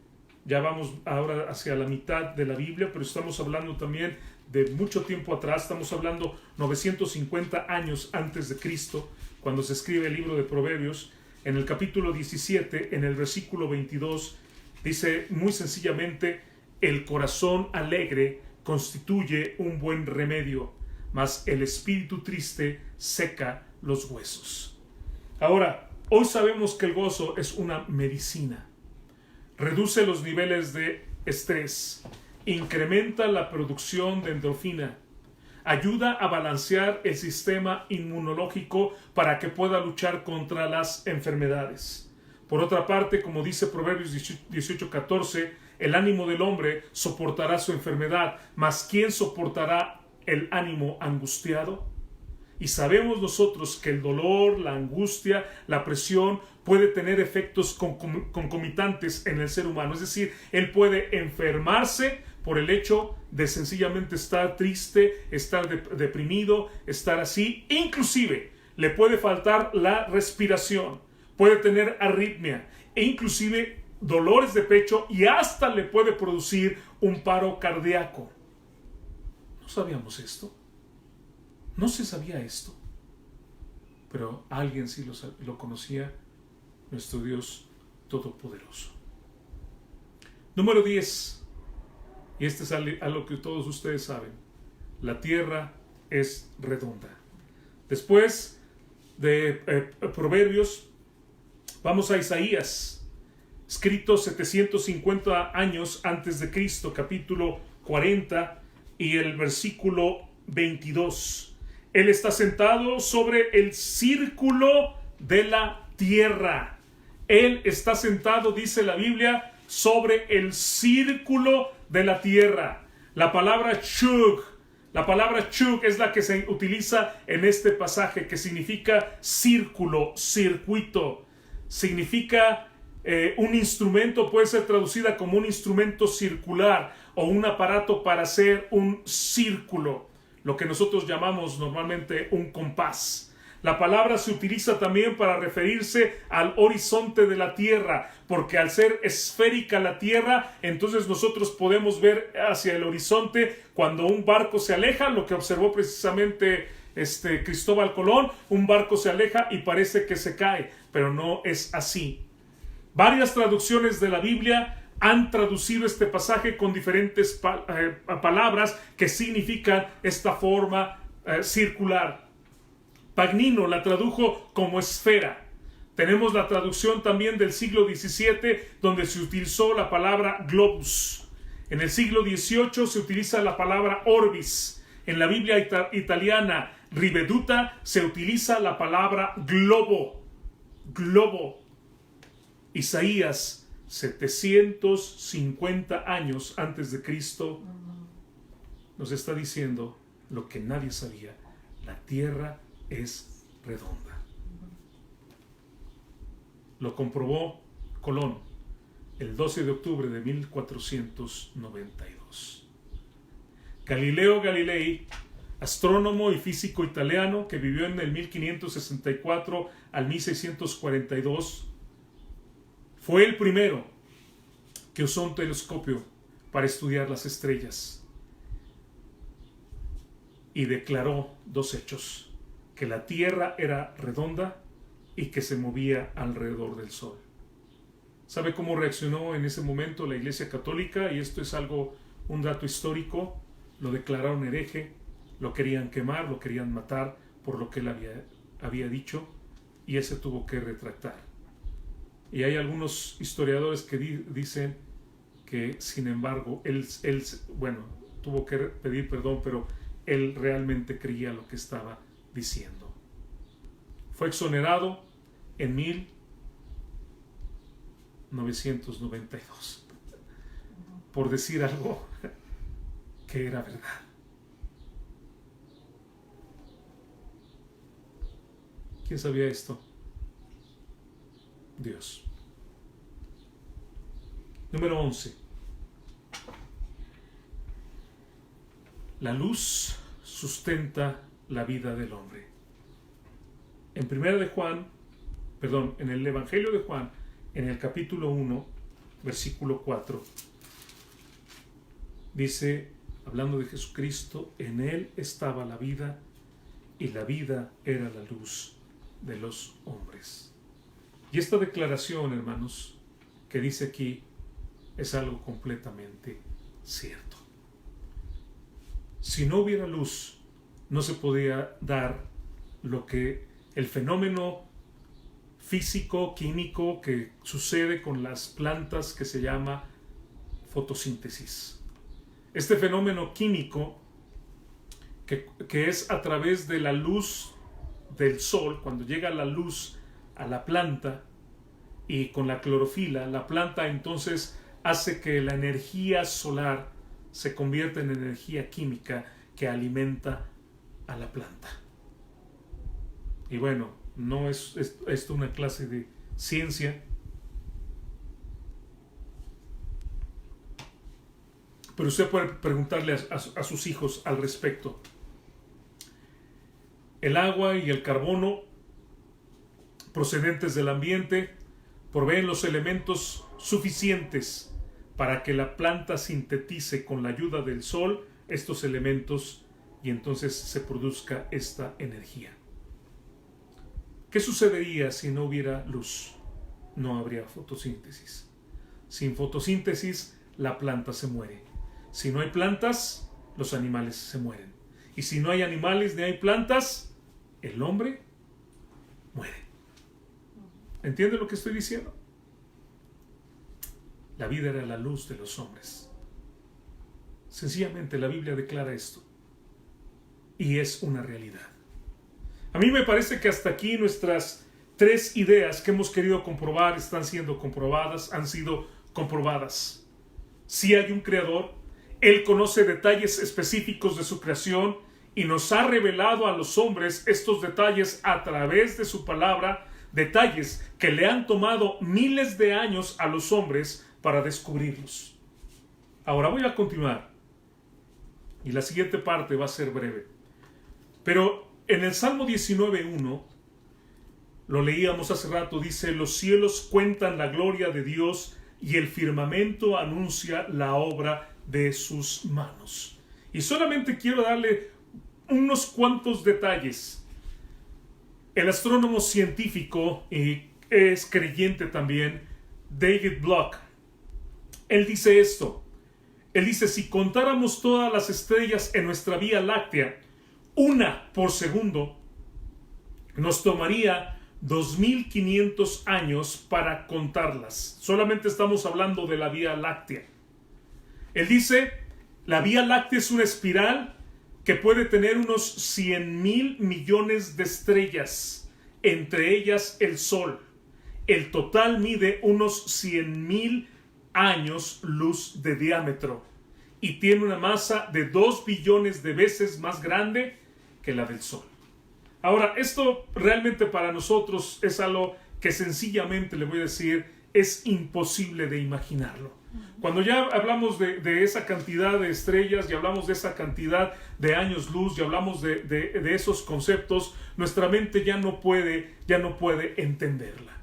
ya vamos ahora hacia la mitad de la Biblia, pero estamos hablando también de mucho tiempo atrás, estamos hablando 950 años antes de Cristo, cuando se escribe el libro de Proverbios. En el capítulo 17, en el versículo 22, dice muy sencillamente: el corazón alegre constituye un buen remedio, mas el espíritu triste seca los huesos. Ahora, hoy sabemos que el gozo es una medicina. Reduce los niveles de estrés, incrementa la producción de endorfina, ayuda a balancear el sistema inmunológico para que pueda luchar contra las enfermedades. Por otra parte, como dice Proverbios 18:14, el ánimo del hombre soportará su enfermedad, mas ¿quién soportará el ánimo angustiado? Y sabemos nosotros que el dolor, la angustia, la presión puede tener efectos concomitantes en el ser humano. Es decir, él puede enfermarse por el hecho de sencillamente estar triste, estar deprimido, estar así. Inclusive le puede faltar la respiración, puede tener arritmia e inclusive dolores de pecho y hasta le puede producir un paro cardíaco. ¿No sabíamos esto? No se sabía esto, pero alguien sí lo conocía, nuestro Dios Todopoderoso. Número 10, y este es algo que todos ustedes saben: la tierra es redonda. Después de Proverbios, vamos a Isaías, escrito 750 años antes de Cristo, capítulo 40 y el versículo 22. Él está sentado sobre el círculo de la tierra. Él está sentado, dice la Biblia, sobre el círculo de la tierra. La palabra chug es la que se utiliza en este pasaje, que significa círculo, circuito. Significa un instrumento, puede ser traducida como un instrumento circular o un aparato para hacer un círculo, lo que nosotros llamamos normalmente un compás. La palabra se utiliza también para referirse al horizonte de la tierra, porque al ser esférica la tierra, entonces nosotros podemos ver hacia el horizonte cuando un barco se aleja, lo que observó precisamente Cristóbal Colón. Un barco se aleja y parece que se cae, pero no es así. Varias traducciones de la Biblia han traducido este pasaje con diferentes palabras que significan esta forma circular. Pagnino la tradujo como esfera. Tenemos la traducción también del siglo XVII, donde se utilizó la palabra globus. En el siglo XVIII se utiliza la palabra orbis. En la Biblia italiana riveduta se utiliza la palabra globo. Globo. Isaías, 750 años antes de Cristo, nos está diciendo lo que nadie sabía: la tierra es redonda. Lo comprobó Colón el 12 de octubre de 1492. Galileo Galilei, astrónomo y físico italiano que vivió en el 1564 al 1642, fue el primero que usó un telescopio para estudiar las estrellas y declaró dos hechos: que la tierra era redonda y que se movía alrededor del sol. ¿Sabe cómo reaccionó en ese momento la Iglesia Católica? Y esto es un dato histórico. Lo declararon hereje, lo querían quemar, lo querían matar por lo que él había dicho, y él se tuvo que retractar. Y hay algunos historiadores que dicen que, sin embargo, él tuvo que pedir perdón, pero él realmente creía lo que estaba diciendo. Fue exonerado en 1992 por decir algo que era verdad. ¿Quién sabía esto? Dios. Número 11. La luz sustenta la vida del hombre. En el Evangelio de Juan, en el capítulo 1, versículo 4, dice, hablando de Jesucristo: en él estaba la vida, y la vida era la luz de los hombres. Y esta declaración, hermanos, que dice aquí, es algo completamente cierto. Si no hubiera luz, no se podía dar el fenómeno físico, químico que sucede con las plantas, que se llama fotosíntesis. Este fenómeno químico que es a través de la luz del sol, cuando llega la luz a la planta y con la clorofila, la planta entonces hace que la energía solar se convierta en energía química que alimenta a la planta. Y bueno, no es esto una clase de ciencia, pero usted puede preguntarle a sus hijos al respecto. El agua y el carbono procedentes del ambiente proveen los elementos suficientes para que la planta sintetice con la ayuda del sol estos elementos y entonces se produzca esta energía. ¿Qué sucedería si no hubiera luz? No habría fotosíntesis. Sin fotosíntesis, la planta se muere. Si no hay plantas, los animales se mueren. Y si no hay animales ni hay plantas, el hombre muere. ¿Entiende lo que estoy diciendo? La vida era la luz de los hombres. Sencillamente la Biblia declara esto. Y es una realidad. A mí me parece que hasta aquí nuestras tres ideas que hemos querido comprobar están siendo comprobadas, han sido comprobadas. Sí hay un creador, Él conoce detalles específicos de su creación y nos ha revelado a los hombres estos detalles a través de su palabra, detalles que le han tomado miles de años a los hombres para descubrirlos. Ahora voy a continuar y la siguiente parte va a ser breve. Pero en el Salmo 19:1, lo leíamos hace rato, dice: los cielos cuentan la gloria de Dios y el firmamento anuncia la obra de sus manos. Y solamente quiero darle unos cuantos detalles. El astrónomo científico y es creyente también, David Block, él dice esto. Él dice: si contáramos todas las estrellas en nuestra Vía Láctea, una por segundo, nos tomaría 2500 años para contarlas. Solamente estamos hablando de la Vía Láctea. Él dice: la Vía Láctea es una espiral que puede tener unos 100,000 millones de estrellas, entre ellas el Sol. El total mide unos 100,000 años luz de diámetro y tiene una masa de 2 billones de veces más grande que la del Sol. Ahora, esto realmente para nosotros es algo que sencillamente, le voy a decir, es imposible de imaginarlo. Cuando ya hablamos de esa cantidad de estrellas y hablamos de esa cantidad de años luz y hablamos de esos conceptos, nuestra mente ya no puede entenderla.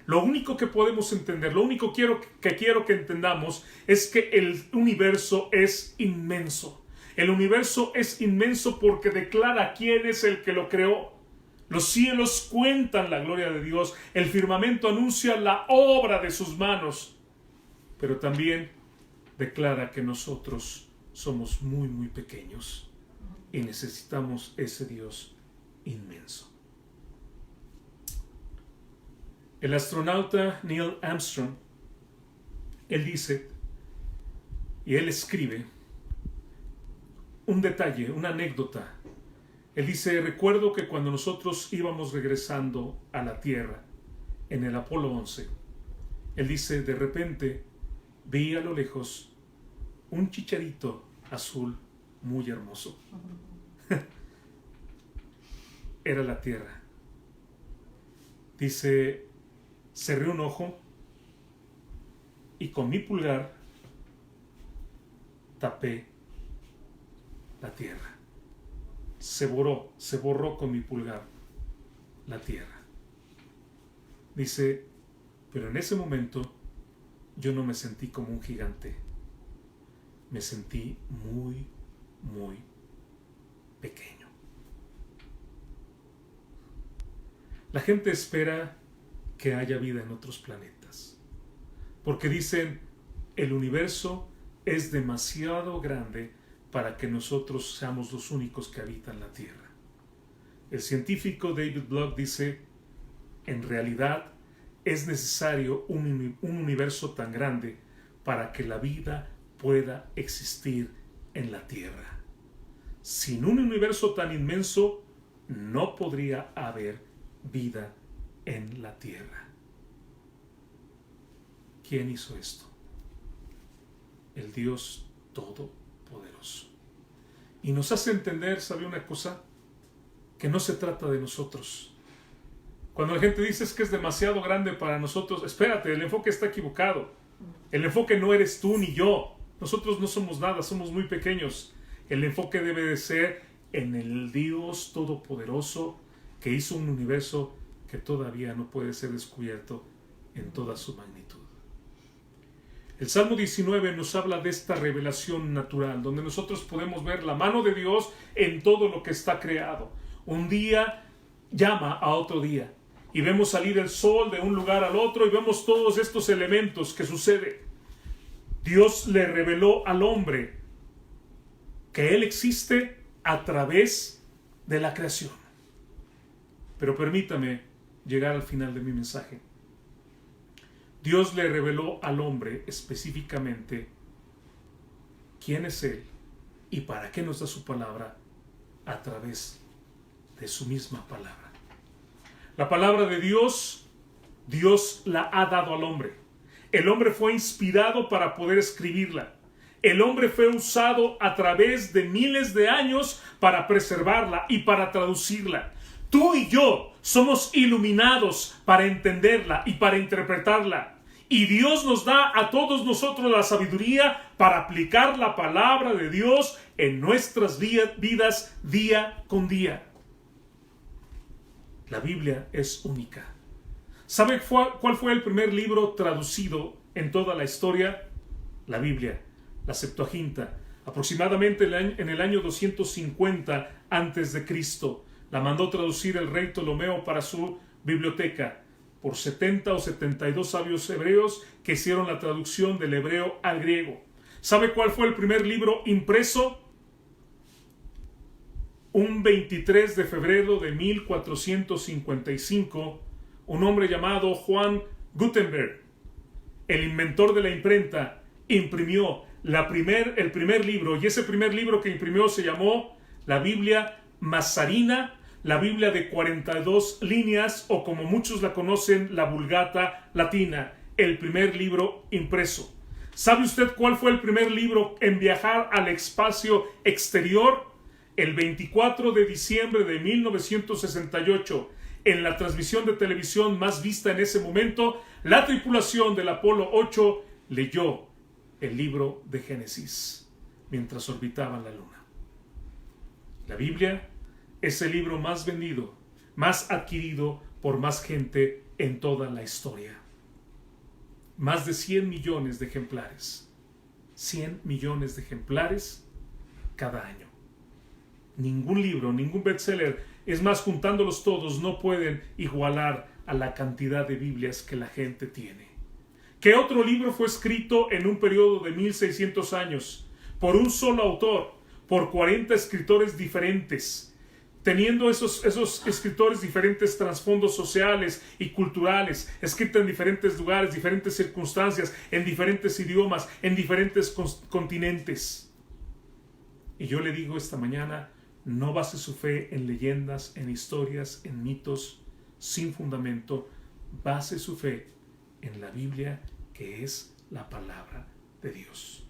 Lo único que podemos entender, lo único que quiero que entendamos es que el universo es inmenso. El universo es inmenso porque declara quién es el que lo creó. Los cielos cuentan la gloria de Dios, el firmamento anuncia la obra de sus manos, pero también declara que nosotros somos muy, muy pequeños y necesitamos ese Dios inmenso. El astronauta Neil Armstrong, él dice, y él escribe un detalle, una anécdota. Él dice: recuerdo que cuando nosotros íbamos regresando a la Tierra en el Apolo 11, él dice, de repente vi a lo lejos un chicharito azul muy hermoso. Era la Tierra. Dice: cerré un ojo y con mi pulgar tapé la Tierra. Se borró con mi pulgar la Tierra. Dice: pero en ese momento yo no me sentí como un gigante. Me sentí muy, muy pequeño. La gente espera que haya vida en otros planetas, porque dicen: el universo es demasiado grande para que nosotros seamos los únicos que habitan la Tierra. El científico David Block dice: en realidad es necesario un universo tan grande para que la vida pueda existir en la Tierra. Sin un universo tan inmenso, no podría haber vida en la Tierra. ¿Quién hizo esto? El Dios Todopoderoso. Y nos hace entender, ¿sabe una cosa? Que no se trata de nosotros. Cuando la gente dice: es que es demasiado grande para nosotros, espérate, el enfoque está equivocado. El enfoque no eres tú ni yo. Nosotros no somos nada, somos muy pequeños. El enfoque debe de ser en el Dios Todopoderoso que hizo un universo que todavía no puede ser descubierto en toda su magnitud. El Salmo 19 nos habla de esta revelación natural, donde nosotros podemos ver la mano de Dios en todo lo que está creado. Un día llama a otro día y vemos salir el sol de un lugar al otro y vemos todos estos elementos que suceden. Dios le reveló al hombre que Él existe a través de la creación. Pero permítame llegar al final de mi mensaje. Dios le reveló al hombre específicamente quién es Él y para qué nos da su palabra a través de su misma palabra. La palabra de Dios, Dios la ha dado al hombre. El hombre fue inspirado para poder escribirla. El hombre fue usado a través de miles de años para preservarla y para traducirla. Tú y yo somos iluminados para entenderla y para interpretarla. Y Dios nos da a todos nosotros la sabiduría para aplicar la palabra de Dios en nuestras vidas día con día. La Biblia es única. ¿Sabe cuál fue el primer libro traducido en toda la historia? La Biblia, la Septuaginta. Aproximadamente en el año 250 a.C. La mandó traducir el rey Ptolomeo para su biblioteca por 70 o 72 sabios hebreos que hicieron la traducción del hebreo al griego. ¿Sabe cuál fue el primer libro impreso? Un 23 de febrero de 1455, un hombre llamado Juan Gutenberg, el inventor de la imprenta, imprimió el primer libro, y ese primer libro que imprimió se llamó la Biblia Mazzarina, la Biblia de 42 líneas, o como muchos la conocen, la Vulgata Latina, el primer libro impreso. ¿Sabe usted cuál fue el primer libro en viajar al espacio exterior? El 24 de diciembre de 1968, en la transmisión de televisión más vista en ese momento, la tripulación del Apolo 8 leyó el libro de Génesis mientras orbitaban la Luna. La Biblia es el libro más vendido, más adquirido por más gente en toda la historia. Más de 100 millones de ejemplares. 100 millones de ejemplares cada año. Ningún libro, ningún bestseller, es más, juntándolos todos, no pueden igualar a la cantidad de Biblias que la gente tiene. ¿Qué otro libro fue escrito en un periodo de 1600 años por un solo autor, por 40 escritores diferentes? Teniendo esos escritores diferentes trasfondos sociales y culturales, escritos en diferentes lugares, diferentes circunstancias, en diferentes idiomas, en diferentes continentes. Y yo le digo esta mañana, no base su fe en leyendas, en historias, en mitos sin fundamento. Base su fe en la Biblia, que es la palabra de Dios.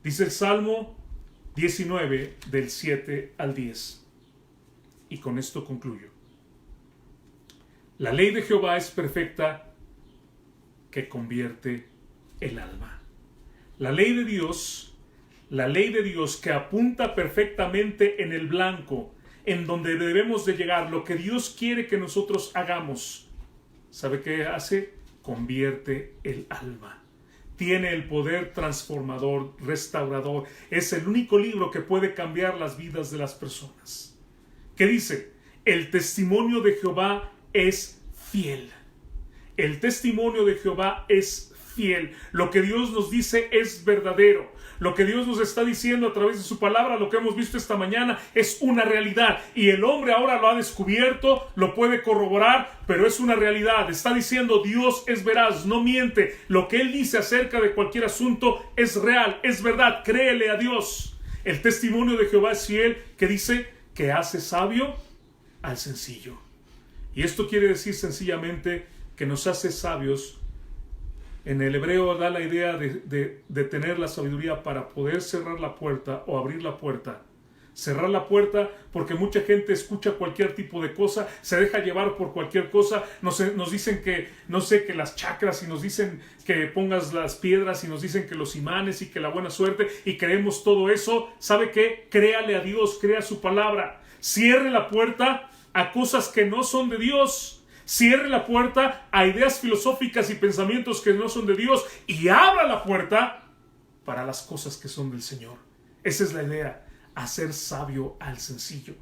Dice el Salmo 19, del 7 al 10. Y con esto concluyo. La ley de Jehová es perfecta, que convierte el alma. La ley de Dios que apunta perfectamente en el blanco, en donde debemos de llegar, lo que Dios quiere que nosotros hagamos. ¿Sabe qué hace? Convierte el alma. Tiene el poder transformador, restaurador. Es el único libro que puede cambiar las vidas de las personas. ¿Qué dice? El testimonio de Jehová es fiel. El testimonio de Jehová es fiel. Lo que Dios nos dice es verdadero. Lo que Dios nos está diciendo a través de su palabra, lo que hemos visto esta mañana, es una realidad. Y el hombre ahora lo ha descubierto, lo puede corroborar, pero es una realidad. Está diciendo, Dios es veraz, no miente. Lo que Él dice acerca de cualquier asunto es real, es verdad. Créele a Dios. El testimonio de Jehová es fiel, que dice que hace sabio al sencillo. Y esto quiere decir sencillamente que nos hace sabios. En el hebreo da la idea de tener la sabiduría para poder cerrar la puerta o abrir la puerta. Cerrar la puerta porque mucha gente escucha cualquier tipo de cosa, se deja llevar por cualquier cosa. Nos dicen que, que las chakras, y nos dicen que pongas las piedras, y nos dicen que los imanes y que la buena suerte, y creemos todo eso. ¿Sabe qué? Créale a Dios, crea su palabra. Cierre la puerta a cosas que no son de Dios. Cierre la puerta a ideas filosóficas y pensamientos que no son de Dios, y abra la puerta para las cosas que son del Señor. Esa es la idea. Hacer sabio al sencillo.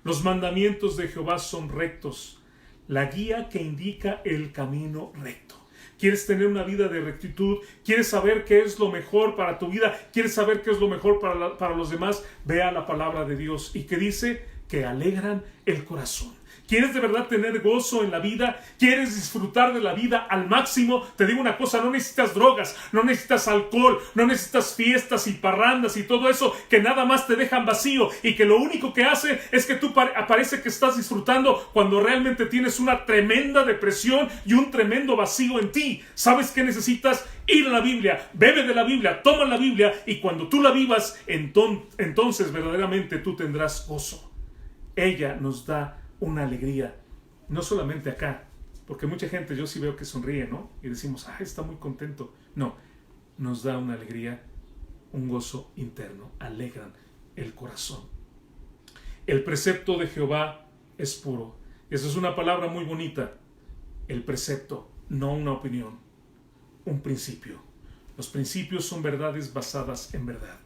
Los mandamientos de Jehová son rectos, la guía que indica el camino recto. ¿Quieres tener una vida de rectitud? ¿Quieres saber qué es lo mejor para tu vida? ¿Quieres saber qué es lo mejor para los demás? Vea la palabra de Dios. ¿Y qué dice? que alegran el corazón. ¿Quieres de verdad tener gozo en la vida? ¿Quieres disfrutar de la vida al máximo? Te digo una cosa, no necesitas drogas, no necesitas alcohol, no necesitas fiestas y parrandas y todo eso que nada más te dejan vacío y que lo único que hace es que tú parece que estás disfrutando cuando realmente tienes una tremenda depresión y un tremendo vacío en ti. ¿Sabes qué necesitas? Ir a la Biblia, bebe de la Biblia, toma la Biblia y cuando tú la vivas, entonces verdaderamente tú tendrás gozo. Ella nos da una alegría, no solamente acá, porque mucha gente yo sí veo que sonríe, ¿no? Y decimos, está muy contento. No, nos da una alegría, un gozo interno, alegran el corazón. El precepto de Jehová es puro. Esa es una palabra muy bonita. El precepto, no una opinión, un principio. Los principios son verdades basadas en verdad.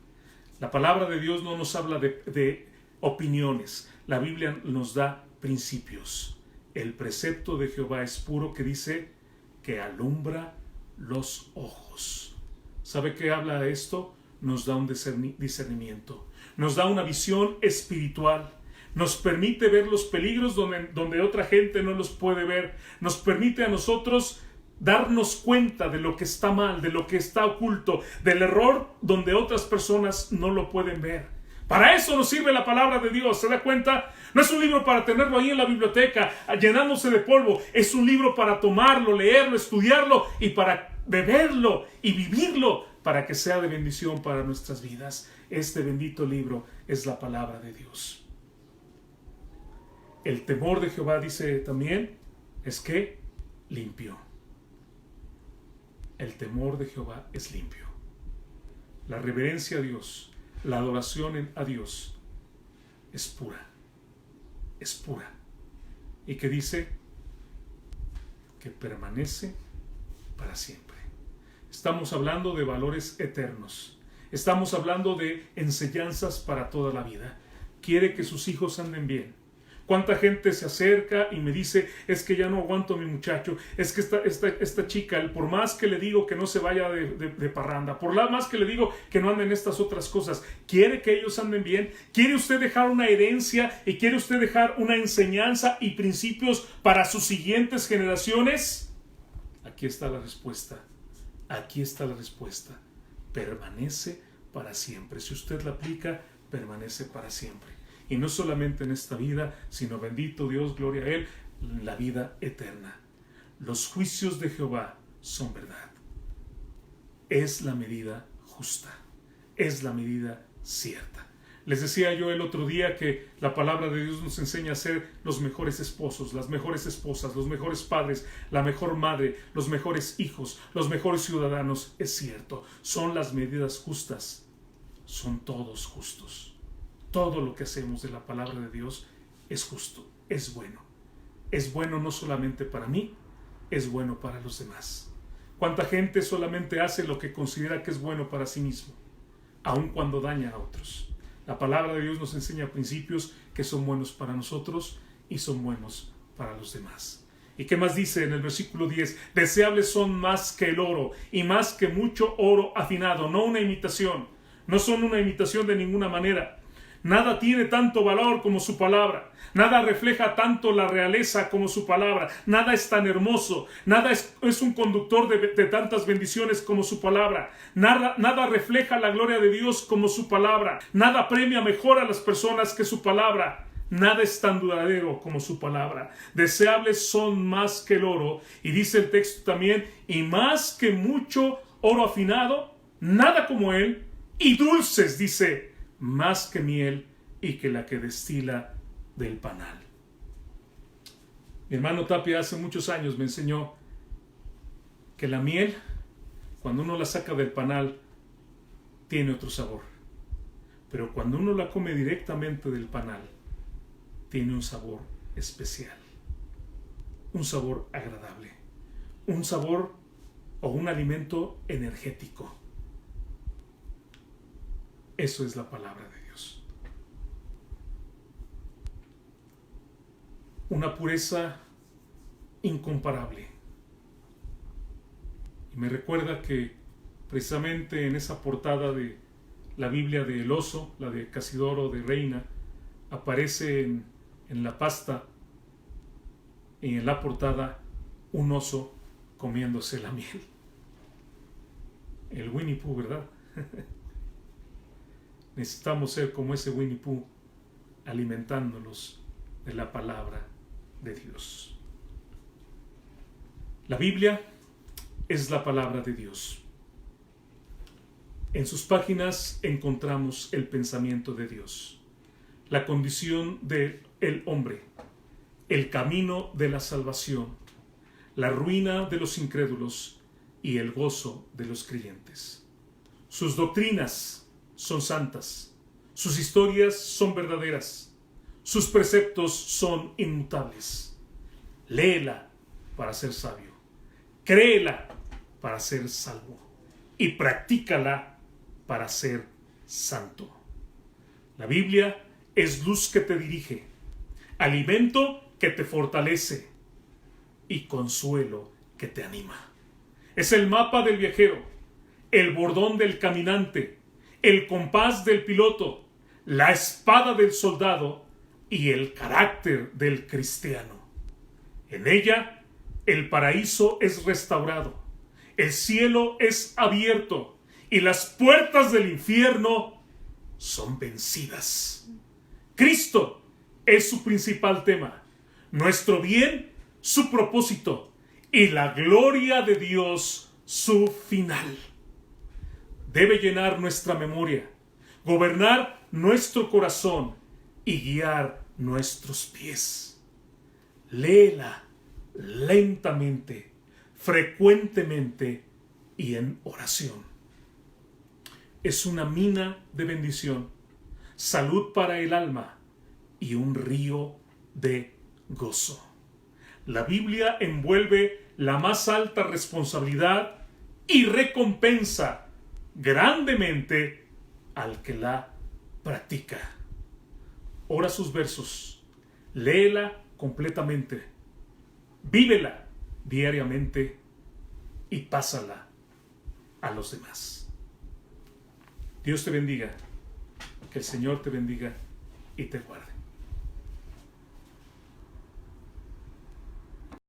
La palabra de Dios no nos habla de opiniones. La Biblia nos da principios. El precepto de Jehová es puro, que dice que alumbra los ojos. ¿Sabe qué habla de esto? Nos da un discernimiento, nos da una visión espiritual, nos permite ver los peligros donde otra gente no los puede ver, nos permite a nosotros darnos cuenta de lo que está mal, de lo que está oculto, del error donde otras personas no lo pueden ver. Para eso nos sirve la palabra de Dios, ¿se da cuenta? No es un libro para tenerlo ahí en la biblioteca, llenándose de polvo. Es un libro para tomarlo, leerlo, estudiarlo y para beberlo y vivirlo para que sea de bendición para nuestras vidas. Este bendito libro es la palabra de Dios. El temor de Jehová, dice también, es que limpio. El temor de Jehová es limpio. La reverencia a Dios, la adoración a Dios es pura. Es pura. Y que dice que permanece para siempre. Estamos hablando de valores eternos. Estamos hablando de enseñanzas para toda la vida. Quiere que sus hijos anden bien. ¿Cuánta gente se acerca y me dice, es que ya no aguanto a mi muchacho, es que esta chica, por más que le digo que no se vaya de parranda, por más que le digo que no anden estas otras cosas, quiere que ellos anden bien? ¿Quiere usted dejar una herencia y quiere usted dejar una enseñanza y principios para sus siguientes generaciones? Aquí está la respuesta. Aquí está la respuesta. Permanece para siempre. Si usted la aplica, permanece para siempre. Y no solamente en esta vida, sino bendito Dios, gloria a Él, la vida eterna. Los juicios de Jehová son verdad. Es la medida justa. Es la medida cierta. Les decía yo el otro día que la palabra de Dios nos enseña a ser los mejores esposos, las mejores esposas, los mejores padres, la mejor madre, los mejores hijos, los mejores ciudadanos. Es cierto, son las medidas justas. Son todos justos. Todo lo que hacemos de la palabra de Dios es justo, es bueno. Es bueno no solamente para mí, es bueno para los demás. ¿Cuánta gente solamente hace lo que considera que es bueno para sí mismo, aun cuando daña a otros? La palabra de Dios nos enseña principios que son buenos para nosotros y son buenos para los demás. ¿Y qué más dice en el versículo 10? Deseables son más que el oro y más que mucho oro afinado, no una imitación. No son una imitación de ninguna manera. Nada tiene tanto valor como su palabra. Nada refleja tanto la realeza como su palabra. Nada es tan hermoso. Nada es un conductor de tantas bendiciones como su palabra. Nada refleja la gloria de Dios como su palabra. Nada premia mejor a las personas que su palabra. Nada es tan duradero como su palabra. Deseables son más que el oro. Y dice el texto también, y más que mucho oro afinado, nada como él. Y dulces, dice, más que miel y que la que destila del panal. Mi hermano Tapia hace muchos años me enseñó que la miel, cuando uno la saca del panal, tiene otro sabor. Pero cuando uno la come directamente del panal, tiene un sabor especial. Un sabor agradable. Un sabor o un alimento energético. Eso es la palabra de Dios. Una pureza incomparable. Y me recuerda que precisamente en esa portada de la Biblia del oso, la de Casidoro de Reina, aparece en la pasta y en la portada un oso comiéndose la miel. El Winnie Pooh, ¿verdad? Necesitamos ser como ese Winnie Pooh, alimentándonos de la palabra de Dios. La Biblia es la palabra de Dios. En sus páginas encontramos el pensamiento de Dios, la condición del hombre, el camino de la salvación, la ruina de los incrédulos y el gozo de los creyentes. Sus doctrinas son santas, sus historias son verdaderas, sus preceptos son inmutables. Léela para ser sabio, créela para ser salvo y practícala para ser santo. La Biblia es luz que te dirige, alimento que te fortalece y consuelo que te anima. Es el mapa del viajero, el bordón del caminante, el compás del piloto, la espada del soldado y el carácter del cristiano. En ella, el paraíso es restaurado, el cielo es abierto y las puertas del infierno son vencidas. Cristo es su principal tema, nuestro bien su propósito y la gloria de Dios su final. Debe llenar nuestra memoria, gobernar nuestro corazón y guiar nuestros pies. Léela lentamente, frecuentemente y en oración. Es una mina de bendición, salud para el alma y un río de gozo. La Biblia envuelve la más alta responsabilidad y recompensa grandemente al que la practica. Ora sus versos, léela completamente, vívela diariamente y pásala a los demás. Dios te bendiga, que el Señor te bendiga y te guarde.